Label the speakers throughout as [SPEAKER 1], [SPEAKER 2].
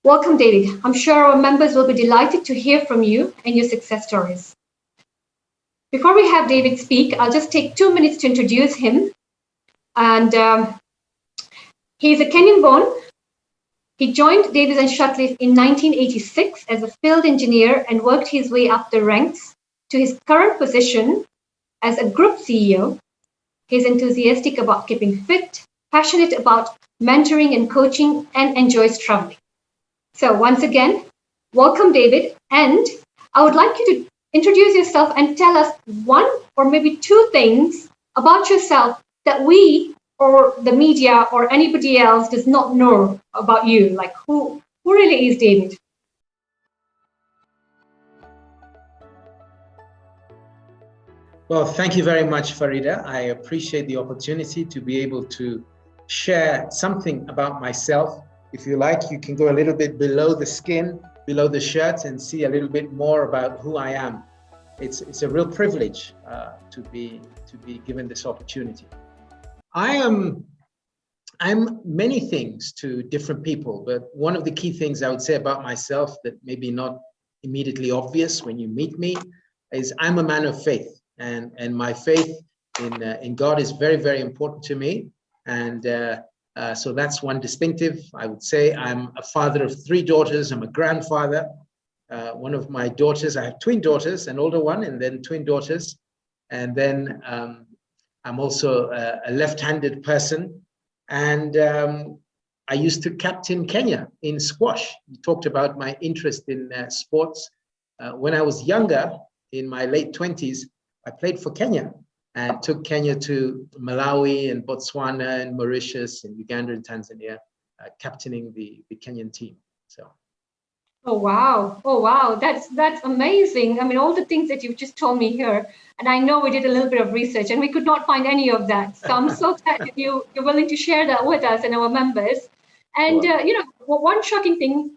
[SPEAKER 1] Welcome, David. I'm sure our members will be delighted to hear from you and your success stories. Before we have David speak, I'll just take 2 minutes to introduce him. And he's a Kenyan-born. He joined Davis and Shirtliff in 1986 as a field engineer and worked his way up the ranks to his current position as a group CEO. He's enthusiastic about keeping fit, passionate about mentoring and coaching, and enjoys traveling. So once again, welcome, David. And I would like you to introduce yourself and tell us one or maybe two things about yourself that we or the media or anybody else does not know about you. Like who really is David?
[SPEAKER 2] Well, thank you very much, Farida. I appreciate the opportunity to be able to share something about myself. If you like, you can go a little bit below the skin, below the shirt, and see a little bit more about who I am. It's a real privilege to be given this opportunity. I'm many things to different people, but one of the key things I would say about myself that maybe not immediately obvious when you meet me is I'm a man of faith, and my faith in God is very, very important to me. And so that's one distinctive. I would say I'm a father of 3 daughters. I'm a grandfather. One of my daughters, I have twin daughters, an older one, and then twin daughters. And then I'm also a left-handed person. And I used to captain Kenya in squash. You talked about my interest in sports. When I was younger, in my late 20s, I played for Kenya and took Kenya to Malawi and Botswana and Mauritius and Uganda and Tanzania, captaining the Kenyan team. So.
[SPEAKER 1] Oh wow, that's amazing. I mean, all the things that you've just told me here, and I know we did a little bit of research and we could not find any of that. So I'm so glad that you're willing to share that with us and our members. And one shocking thing,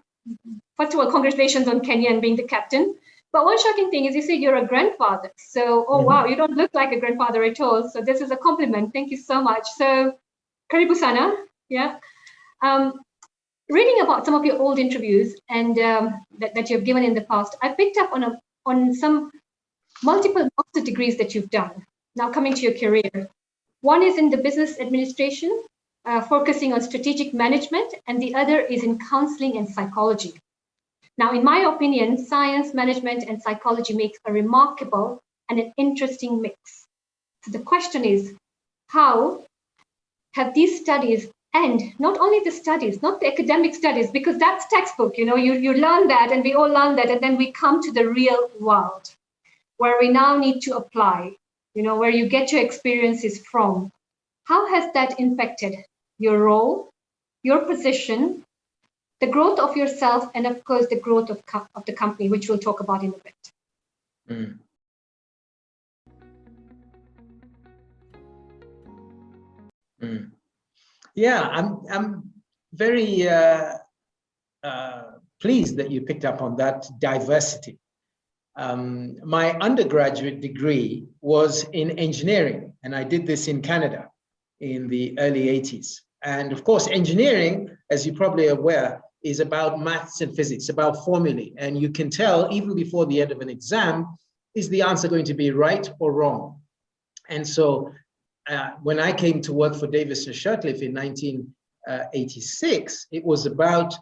[SPEAKER 1] first of all, congratulations on Kenya and being the captain. But one shocking thing is you said you're a grandfather. So, wow, you don't look like a grandfather at all. So this is a compliment. Thank you so much. So, karibu sana. Yeah. Reading about some of your old interviews and that you've given in the past, I picked up on some multiple master degrees that you've done. Now coming to your career, one is in the business administration, focusing on strategic management, and the other is in counseling and psychology. Now, in my opinion, science, management, and psychology makes a remarkable and an interesting mix. So the question is, how have these studies, and not only the studies, not the academic studies, because that's textbook, you learn that and we all learn that, and then we come to the real world where we now need to apply, where you get your experiences from. How has that impacted your role, your position, the growth of yourself, and of course, the growth of the company, which we'll talk about in a bit?
[SPEAKER 2] Yeah, I'm very pleased that you picked up on that diversity. My undergraduate degree was in engineering, and I did this in Canada in the early 80s. And of course, engineering, as you're probably aware, is about maths and physics, about formulae. And you can tell even before the end of an exam, is the answer going to be right or wrong? And so when I came to work for Davis and Shirtliff in 1986, it was about,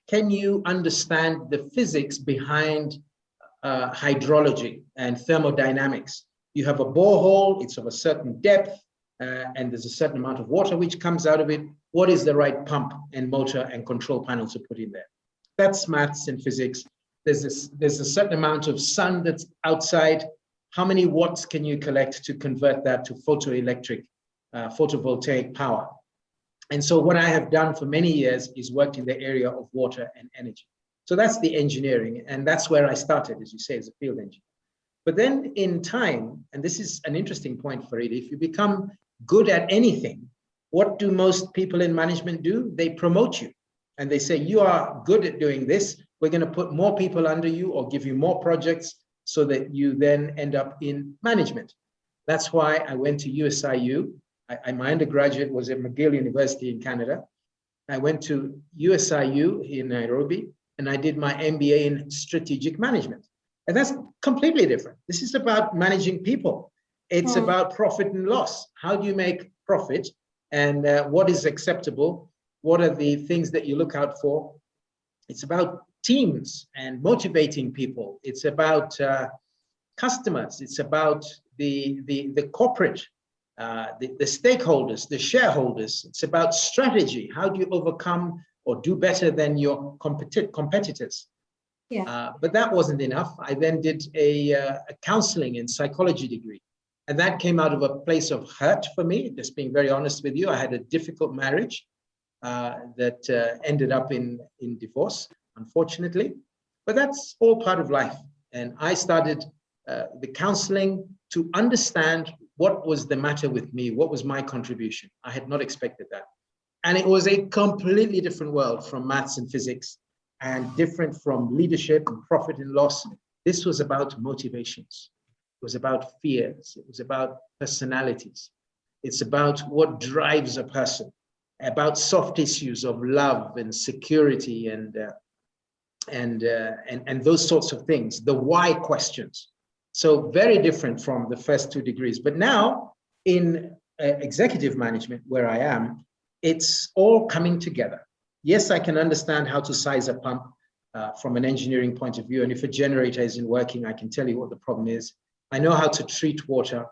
[SPEAKER 2] can you understand the physics behind hydrology and thermodynamics? You have a borehole, it's of a certain depth, and there's a certain amount of water which comes out of it. What is the right pump and motor and control panel to put in there? That's maths and physics. There's a certain amount of sun that's outside. How many watts can you collect to convert that to photovoltaic power? And so what I have done for many years is worked in the area of water and energy. So that's the engineering, and that's where I started, as you say, as a field engineer. But then in time, and this is an interesting point, Farida, if you become good at anything, what do most people in management do? They promote you, and they say, you are good at doing this. We're going to put more people under you or give you more projects so that you then end up in management. That's why I went to USIU. My undergraduate was at McGill University in Canada. I went to USIU in Nairobi, and I did my MBA in strategic management. And that's completely different. This is about managing people. It's about profit and loss. How do you make profit? And what is acceptable? What are the things that you look out for? It's about teams and motivating people. It's about customers. It's about the corporate, the stakeholders, the shareholders. It's about strategy. How do you overcome or do better than your competitors? Yeah. But that wasn't enough. I then did a counseling and psychology degree. And that came out of a place of hurt for me, just being very honest with you. I had a difficult marriage that ended up in divorce, unfortunately. But that's all part of life. And I started the counseling to understand what was the matter with me, what was my contribution. I had not expected that. And it was a completely different world from maths and physics, and different from leadership and profit and loss. This was about motivations. It was about fears. It was about personalities. It's about what drives a person, about soft issues of love and security and those sorts of things, the why questions. So very different from the first two degrees. But now in executive management, where I am, it's all coming together. Yes, I can understand how to size a pump from an engineering point of view. And if a generator isn't working, I can tell you what the problem is. I know how to treat water,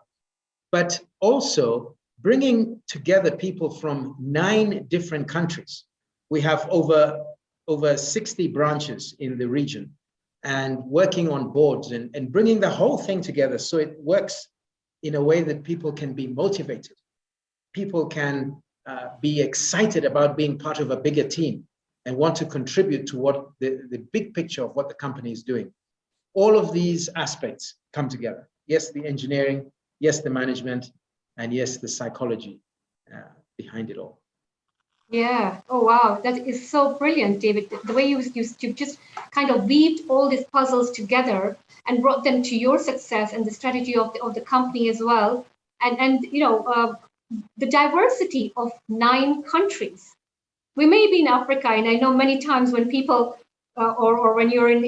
[SPEAKER 2] but also bringing together people from 9 different countries. We have over 60 branches in the region, and working on boards and bringing the whole thing together so it works in a way that people can be motivated. People can be excited about being part of a bigger team and want to contribute to what the big picture of what the company is doing. All of these aspects come together. Yes, the engineering, yes, the management, and yes, the psychology behind it all.
[SPEAKER 1] Yeah. Oh, wow. That is so brilliant, David. The way you just kind of weaved all these puzzles together and brought them to your success and the strategy of the company as well. And you know, the diversity of 9 countries. We may be in Africa, and I know many times when people or when you're in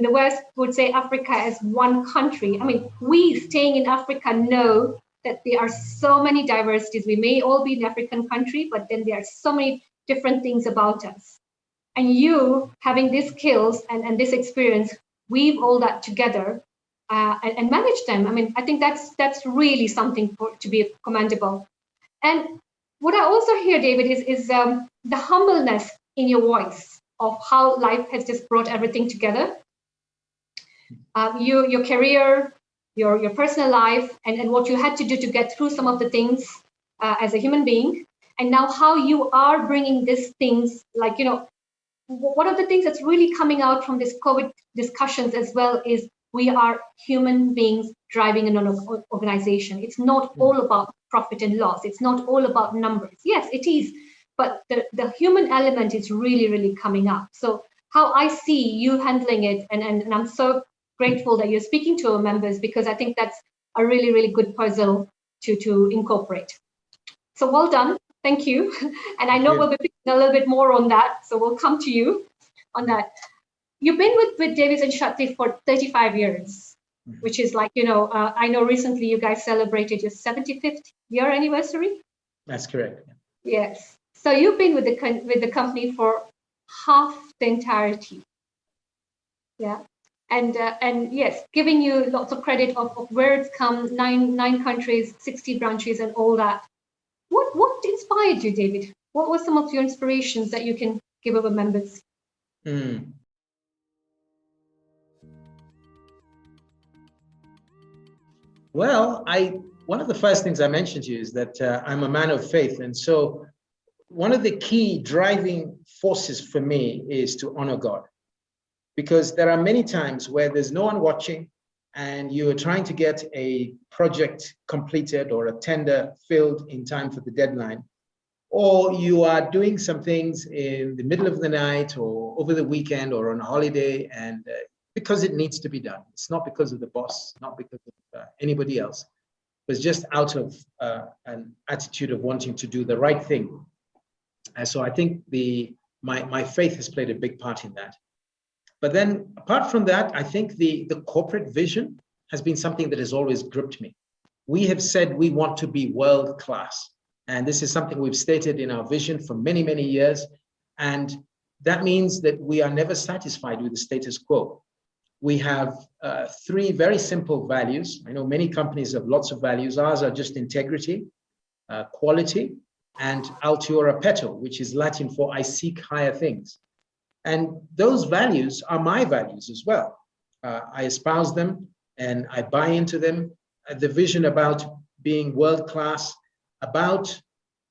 [SPEAKER 1] the West would say Africa as one country. I mean, we staying in Africa know that there are so many diversities. We may all be an African country, but then there are so many different things about us. And you having these skills and this experience, weave all that together and manage them. I mean, I think that's really something to be commendable. And what I also hear, David, is the humbleness in your voice of how life has just brought everything together. Your career, your personal life, and what you had to do to get through some of the things as a human being, and now how you are bringing these things, like, you know, one of the things that's really coming out from this COVID discussions as well is we are human beings driving an organization. It's not all about profit and loss. It's not all about numbers. Yes, it is, but the human element is really, really coming up. So how I see you handling it, and I'm so grateful that you're speaking to our members, because I think that's a really, really good puzzle to incorporate. So well done. Thank you. And I know we'll be picking a little bit more on that. So we'll come to you on that. You've been with Davies and Shirtliff for 35 years, which is like, you know, I know recently you guys celebrated your 75th year anniversary.
[SPEAKER 2] That's correct.
[SPEAKER 1] Yes. So you've been with the company for half the entirety. Yeah. And yes, giving you lots of credit of where it's come, nine countries, 60 branches, and all that. What inspired you, David? What were some of your inspirations that you can give our members?
[SPEAKER 2] Well, one of the first things I mentioned to you is that I'm a man of faith, and so one of the key driving forces for me is to honor God. Because there are many times where there's no one watching and you're trying to get a project completed or a tender filled in time for the deadline, or you are doing some things in the middle of the night or over the weekend or on a holiday, and because it needs to be done. It's not because of the boss, not because of anybody else. was just out of an attitude of wanting to do the right thing. And so I think my faith has played a big part in that. But then apart from that, I think the corporate vision has been something that has always gripped me. We have said we want to be world class. And this is something we've stated in our vision for many, many years. And that means that we are never satisfied with the status quo. We have three very simple values. I know many companies have lots of values. Ours are just integrity, quality, and altiora peto, which is Latin for I seek higher things. And those values are my values as well. I espouse them and I buy into them. The vision about being world-class, about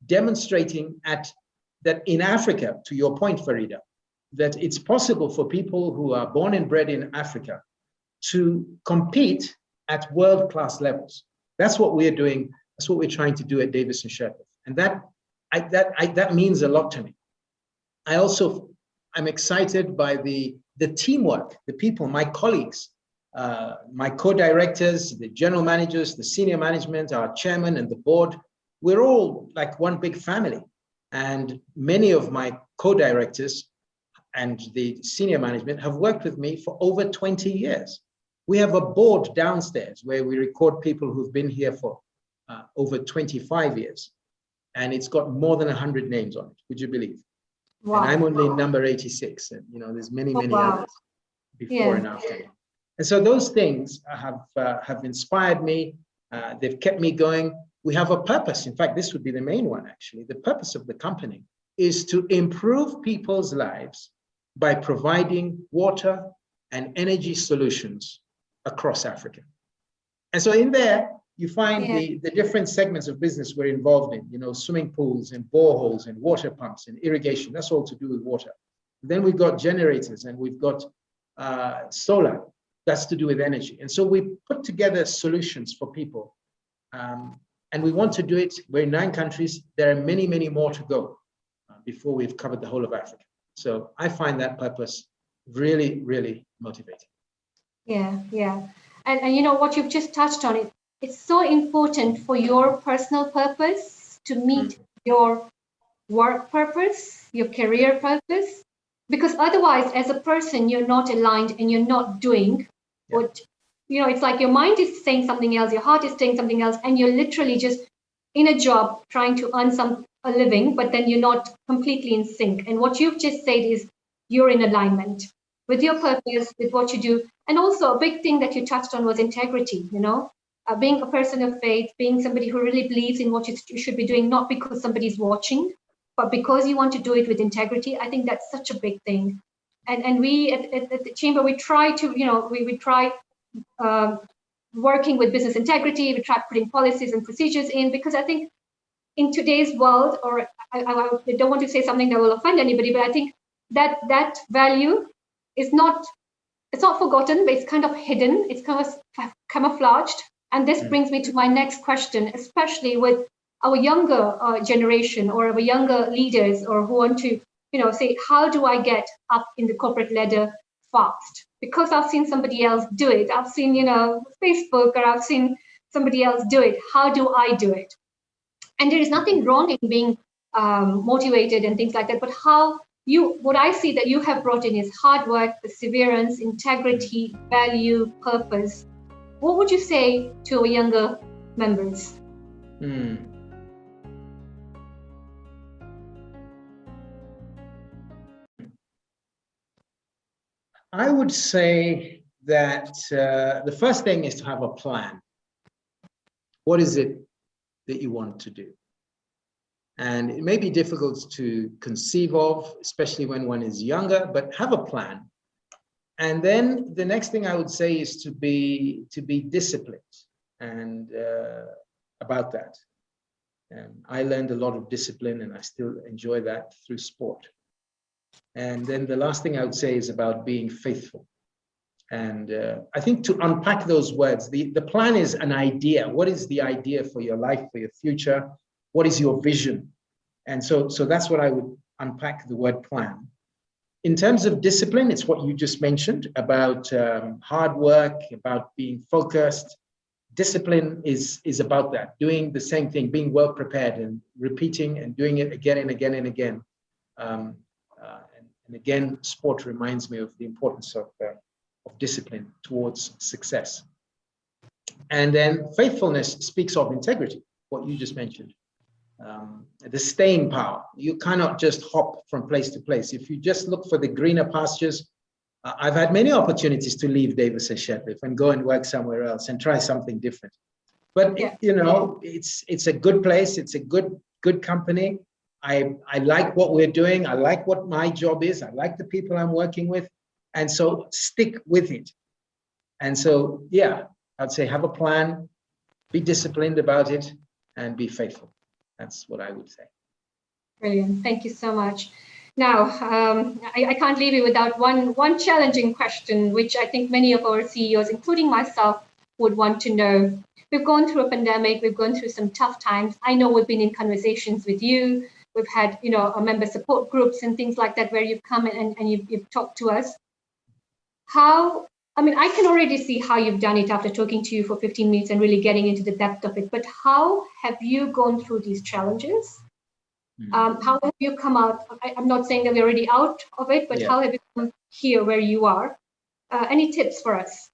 [SPEAKER 2] demonstrating that in Africa, to your point, Farida, that it's possible for people who are born and bred in Africa to compete at world-class levels. That's what we're doing. That's what we're trying to do at Davis & Shirtliff. And that means a lot to me. I'm excited by the teamwork, the people, my colleagues, my co-directors, the general managers, the senior management, our chairman and the board. We're all like one big family. And many of my co-directors and the senior management have worked with me for over 20 years. We have a board downstairs where we record people who've been here for over 25 years. And it's got more than 100 names on it, would you believe? Wow. And I'm only number 86. And there's many others before and after me. And so those things have inspired me. They've kept me going. We have a purpose. In fact, this would be the main one, actually. The purpose of the company is to improve people's lives by providing water and energy solutions across Africa. And so in there, you find the different segments of business we're involved in, swimming pools and boreholes and water pumps and irrigation. That's all to do with water. Then we've got generators and we've got solar. That's to do with energy. And so we put together solutions for people. And we want to do it. We're in 9 countries. There are many, many more to go before we've covered the whole of Africa. So I find that purpose really, really motivating.
[SPEAKER 1] Yeah. And what you've just touched on, it's so important for your personal purpose to meet your work purpose, your career purpose, because otherwise, as a person, you're not aligned and you're not doing what, it's like your mind is saying something else, your heart is saying something else, and you're literally just in a job trying to earn a living, but then you're not completely in sync. And what you've just said is you're in alignment with your purpose, with what you do. And also a big thing that you touched on was integrity, being a person of faith, being somebody who really believes in what you should be doing, not because somebody's watching, but because you want to do it with integrity. I think that's such a big thing. And we at the Chamber, we try to, we try working with business integrity, we try putting policies and procedures in, because I think in today's world, or I don't want to say something that will offend anybody, but I think that value is not, it's not forgotten, but it's kind of hidden, it's kind of camouflaged. And this brings me to my next question, especially with our younger generation or our younger leaders, or who want to, say, how do I get up in the corporate ladder fast? Because I've seen somebody else do it. I've seen, Facebook, or I've seen somebody else do it. How do I do it? And there is nothing wrong in being motivated and things like that. But what I see that you have brought in is hard work, perseverance, integrity, value, purpose. What would you say to our younger members?
[SPEAKER 2] I would say that the first thing is to have a plan. What is it that you want to do? And it may be difficult to conceive of, especially when one is younger, but have a plan. And then the next thing I would say is to be disciplined and about that. I learned a lot of discipline, and I still enjoy that through sport. And then the last thing I would say is about being faithful. And I think to unpack those words, the plan is an idea. What is the idea for your life, for your future? What is your vision? And so that's what I would unpack the word plan. In terms of discipline, it's what you just mentioned about hard work, about being focused, discipline is about that, doing the same thing, being well prepared and repeating and doing it again and again and again. And again, sport reminds me of the importance of discipline towards success. And then faithfulness speaks of integrity, what you just mentioned. The staying power. You cannot just hop from place to place. If you just look for the greener pastures, I've had many opportunities to leave Davis and Shirtliff and go and work somewhere else and try something different. But
[SPEAKER 1] yeah.
[SPEAKER 2] you know, it's a good place. It's a good company. I like what we're doing. I like what my job is. I like the people I'm working with, and so stick with it. And so, yeah, I'd say have a plan, be disciplined about it, and be faithful. That's what I would say.
[SPEAKER 1] Brilliant. Thank you so much. Now, I can't leave you without one challenging question, which I think many of our CEOs, including myself, would want to know. We've gone through a pandemic. We've gone through some tough times. I know we've been in conversations with you. We've had, member support groups and things like that where you've come and you've talked to us. I can already see how you've done it after talking to you for 15 minutes and really getting into the depth of it. But how have you gone through these challenges? How have you come out? I'm not saying that we're already out of it, but how have you come here where you are? Any tips for us?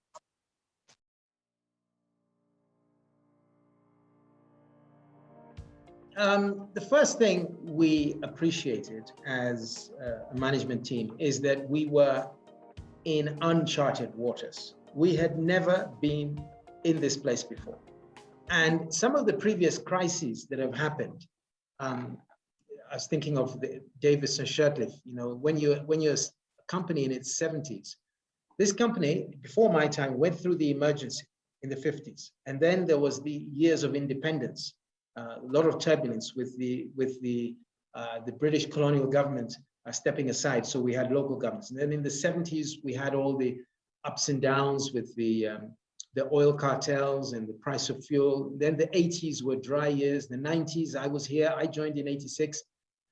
[SPEAKER 2] The first thing we appreciated as a management team is that we were in uncharted waters. We had never been in this place before. And some of the previous crises that have happened, I was thinking of the Davis and Shirtliff, when you're a company in its 70s, this company, before my time, went through the emergency in the 50s. And then there was the years of independence, a lot of turbulence with the British colonial government stepping aside. So we had local governments. And then in the 70s, we had all the ups and downs with the oil cartels and the price of fuel. Then the 80s were dry years. The 90s, I was here. I joined in 86.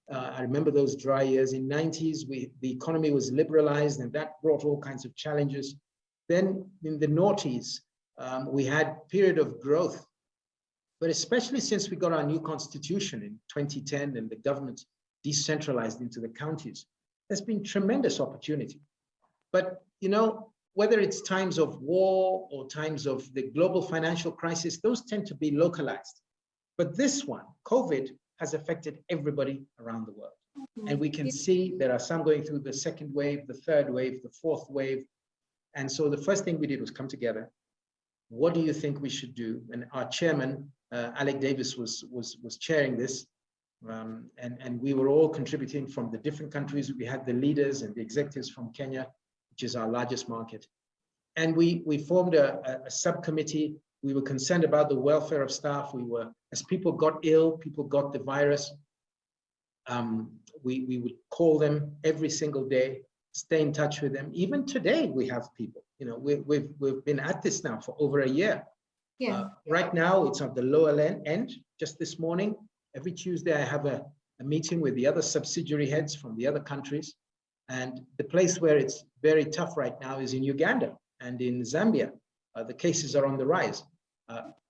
[SPEAKER 2] I remember those dry years. In 90s, the economy was liberalized, and that brought all kinds of challenges. Then in the noughties, we had period of growth. But especially since we got our new constitution in 2010 and the government decentralized into the counties, there's been tremendous opportunity. But, whether it's times of war or times of the global financial crisis, those tend to be localized. But this one, COVID, has affected everybody around the world. And we can see there are some going through the second wave, the third wave, the fourth wave. And so the first thing we did was come together. What do you think we should do? And our chairman, Alec Davis, was chairing this. And we were all contributing from the different countries. We had the leaders and the executives from Kenya, which is our largest market. And we formed a subcommittee. We were concerned about the welfare of staff. As people got ill, people got the virus, we would call them every single day, stay in touch with them. Even today, we have people, we've been at this now for over a year. Right now, it's at the lower end. Just this morning, every Tuesday, I have a meeting with the other subsidiary heads from the other countries. And the place where it's very tough right now is in Uganda and in Zambia. The cases are on the rise.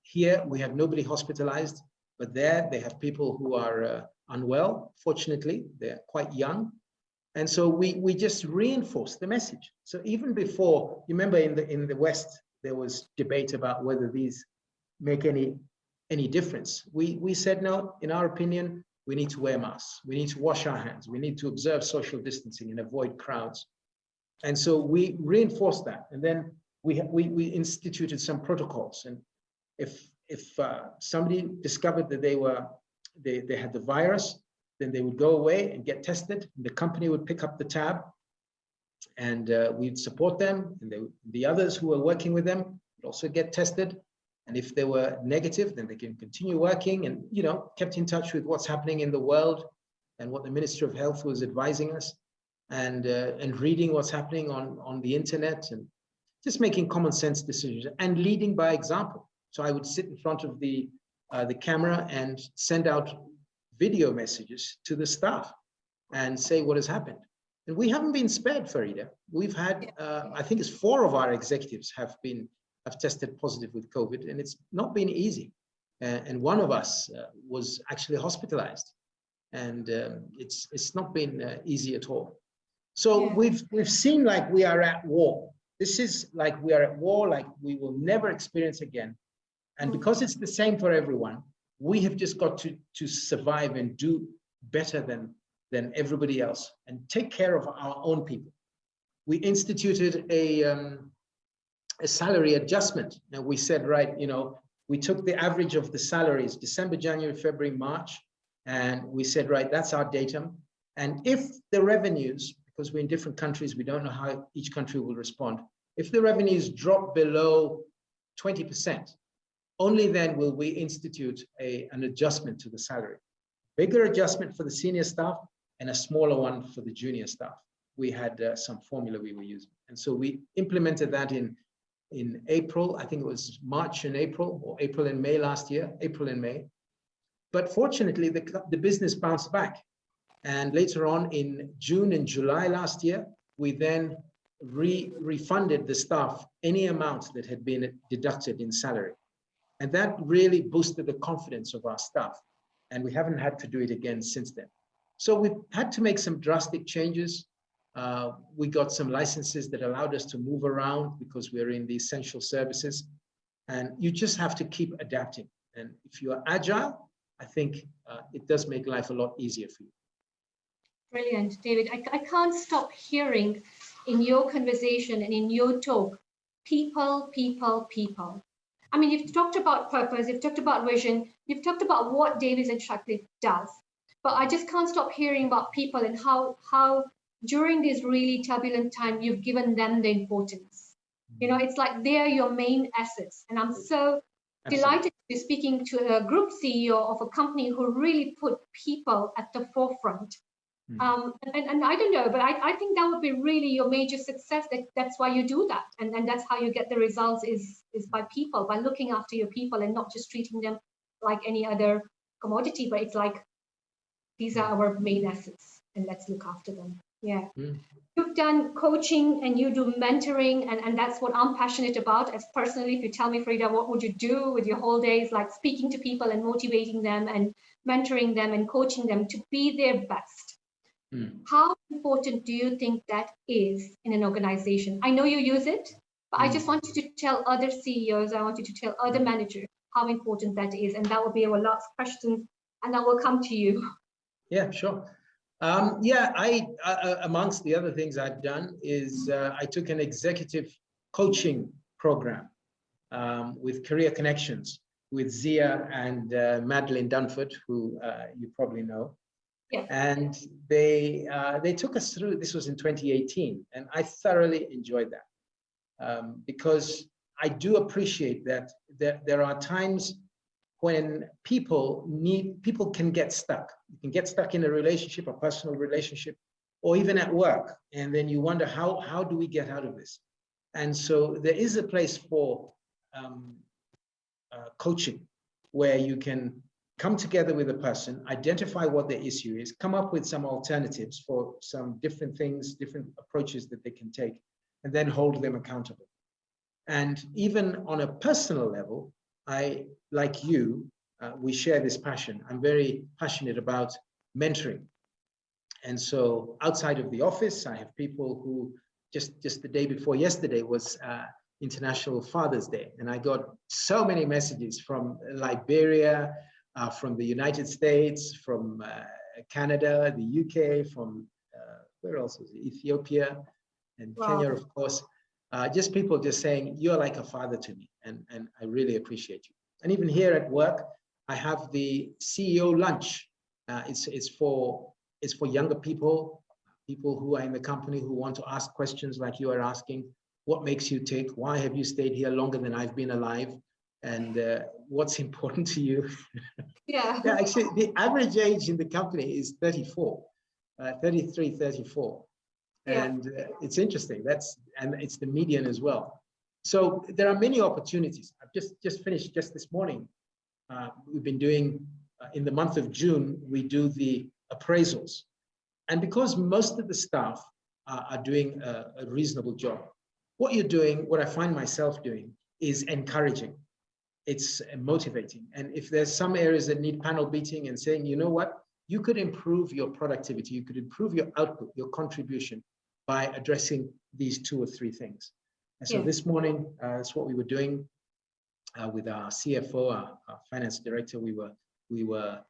[SPEAKER 2] Here, we have nobody hospitalized, but there they have people who are unwell. Fortunately, they're quite young. And so we just reinforce the message. So even before, you remember in the West, there was debate about whether these make any difference. We said, no, in our opinion, we need to wear masks. We need to wash our hands. We need to observe social distancing and avoid crowds. And so we reinforced that. And then we instituted some protocols. And if somebody discovered that they had the virus, then they would go away and get tested. And the company would pick up the tab, and we'd support them. And the others who were working with them would also get tested. And if they were negative, then they can continue working, and kept in touch with what's happening in the world and what the Ministry of Health was advising us, and reading what's happening on the internet, and just making common sense decisions and leading by example. So I would sit in front of the camera and send out video messages to the staff and say what has happened. And we haven't been spared, Farida. We've had, I think it's 4 of our executives have been have tested positive with COVID, and it's not been easy. And one of us was actually hospitalized, and it's not been easy at all. So we've seen like we are at war. This is like we are at war, like we will never experience again. And because it's the same for everyone, we have just got to survive and do better than everybody else and take care of our own people. We instituted a salary adjustment. And we said, right, you know, we took the average of the salaries, December, January, February, March, and we said, right, that's our datum. And if the revenues, because we're in different countries, we don't know how each country will respond. If the revenues drop below 20%, only then will we institute an adjustment to the salary. Bigger adjustment for the senior staff and a smaller one for the junior staff. We had some formula we were using. And so we implemented that in April. I think it was March and April, or April and May last year, April and May. But fortunately, the business bounced back. And later on in June and July last year, we then refunded the staff any amount that had been deducted in salary. And that really boosted the confidence of our staff. And we haven't had to do it again since then. So we've had to make some drastic changes. We got some licenses that allowed us to move around because we're in the essential services. And you just have to keep adapting. And if you are agile, I think it does make life a lot easier for you.
[SPEAKER 1] Brilliant, David. I can't stop hearing in your conversation and in your talk, people, people, people. I mean, you've talked about purpose, you've talked about vision, you've talked about what David and Shirtliff does, but I just can't stop hearing about people and how during this really turbulent time, you've given them the importance. You know, it's like they're your main assets. And I'm so delighted to be speaking to a group CEO of a company who really put people at the forefront. And I don't know, but I think that would be really your major success. That's why you do that. And that's how you get the results is by people, by looking after your people and not just treating them like any other commodity, but it's like, these are our main assets and let's look after them. Yeah. You've done coaching and you do mentoring, and that's what I'm passionate about. As personally, if you tell me, Farida, what would you do with your whole days, like speaking to people and motivating them and mentoring them and coaching them to be their best. How important do you think that is in an organization? I know you use it, but I just want you to tell other CEOs, I want you to tell other managers how important that is. And that will be our last question, and I will come to you.
[SPEAKER 2] Yeah, sure. I amongst the other things I've done is I took an executive coaching program with Career Connections with Zia and Madeline Dunford, who you probably know.
[SPEAKER 1] Yeah.
[SPEAKER 2] And they took us through, this was in 2018, and I thoroughly enjoyed that because I do appreciate that there are times when people can get stuck. You can get stuck in a relationship, a personal relationship, or even at work. And then you wonder, how do we get out of this? And so there is a place for coaching where you can come together with a person, identify what the issue is, come up with some alternatives for some different things, different approaches that they can take, and then hold them accountable. And even on a personal level, I, like you, we share this passion. I'm very passionate about mentoring. And so outside of the office, I have people who just the day before yesterday was International Father's Day. And I got so many messages from Liberia, from the United States, from Canada, the UK, from where else was it? Ethiopia and Kenya, of course. Just people just saying, you're like a father to me, and I really appreciate you. And even here at work, I have the CEO lunch. It's for younger people who are in the company who want to ask questions like you are asking. What makes you tick? Why have you stayed here longer than I've been alive? And what's important to you?
[SPEAKER 1] Yeah.
[SPEAKER 2] Yeah, actually, the average age in the company is 34, 33, 34. And it's interesting. And it's the median as well. So there are many opportunities. I've just finished just this morning. We've been doing, in the month of June, we do the appraisals. And because most of the staff are doing a reasonable job, what I find myself doing is encouraging. It's motivating. And if there's some areas that need panel beating and saying, you know what, you could improve your productivity, you could improve your output, your contribution by addressing these 2 or 3 things. And so this morning, that's what we were doing with our CFO, our finance director. We were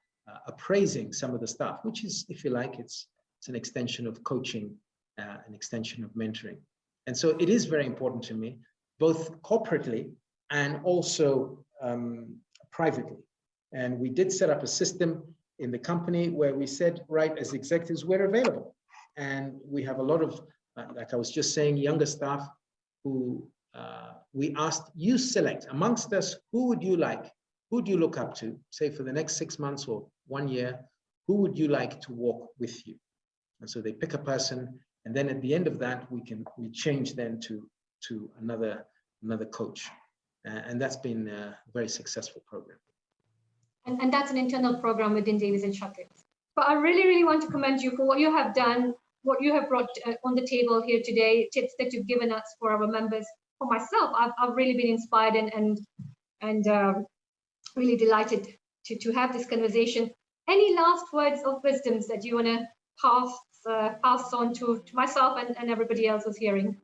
[SPEAKER 2] appraising some of the staff, which is, if you like, it's an extension of coaching, an extension of mentoring. And so it is very important to me, both corporately and also privately. And we did set up a system in the company where we said, right, as executives, we're available. And we have a lot of, like I was just saying, younger staff who we asked, you select amongst us, who would you like? Who do you look up to, say for the next 6 months or 1 year? Who would you like to walk with you? And so they pick a person, and then at the end of that, we change then to another coach. And that's been a very successful program.
[SPEAKER 1] And that's an internal program within Davies and Shirtliff. But I really, really want to commend you for what you have done, what you have brought on the table here today, tips that you've given us for our members. For myself, I've really been inspired and really delighted to have this conversation. Any last words of wisdoms that you want to pass on to myself and everybody else who's hearing?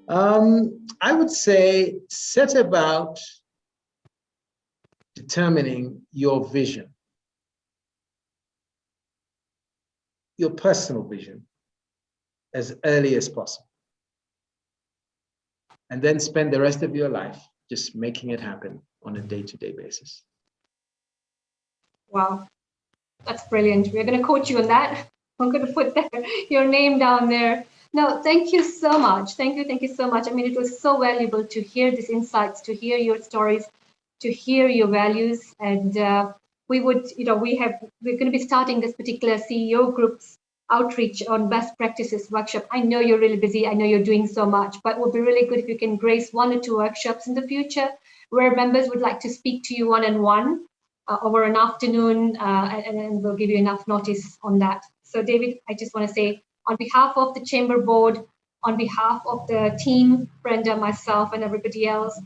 [SPEAKER 2] I would say set about determining your vision, your personal vision, as early as possible. And then spend the rest of your life just making it happen on a day-to-day basis.
[SPEAKER 1] Wow, that's brilliant. We're going to quote you on that. I'm going to put your name down there. No, thank you so much. Thank you so much. I mean, it was so valuable to hear these insights, to hear your stories, to hear your values. And we're going to be starting this particular CEO group's outreach on best practices workshop. I know you're really busy. I know you're doing so much, but it would be really good if you can grace 1 or 2 workshops in the future where members would like to speak to you one-on-one over an afternoon, and we'll give you enough notice on that. So David, I just want to say, on behalf of the Chamber Board, on behalf of the team, Brenda, myself, and everybody else,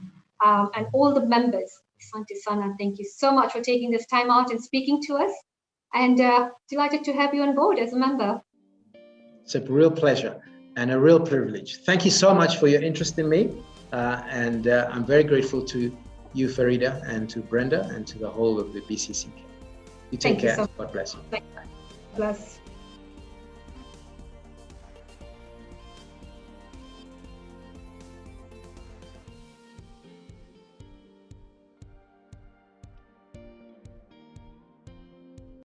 [SPEAKER 1] and all the members, Santi Sana, thank you so much for taking this time out and speaking to us. And delighted to have you on board as a member.
[SPEAKER 2] It's a real pleasure and a real privilege. Thank you so much for your interest in me. And I'm very grateful to you, Farida, and to Brenda, and to the whole of the BCCK. You take care. God bless you.
[SPEAKER 1] God bless.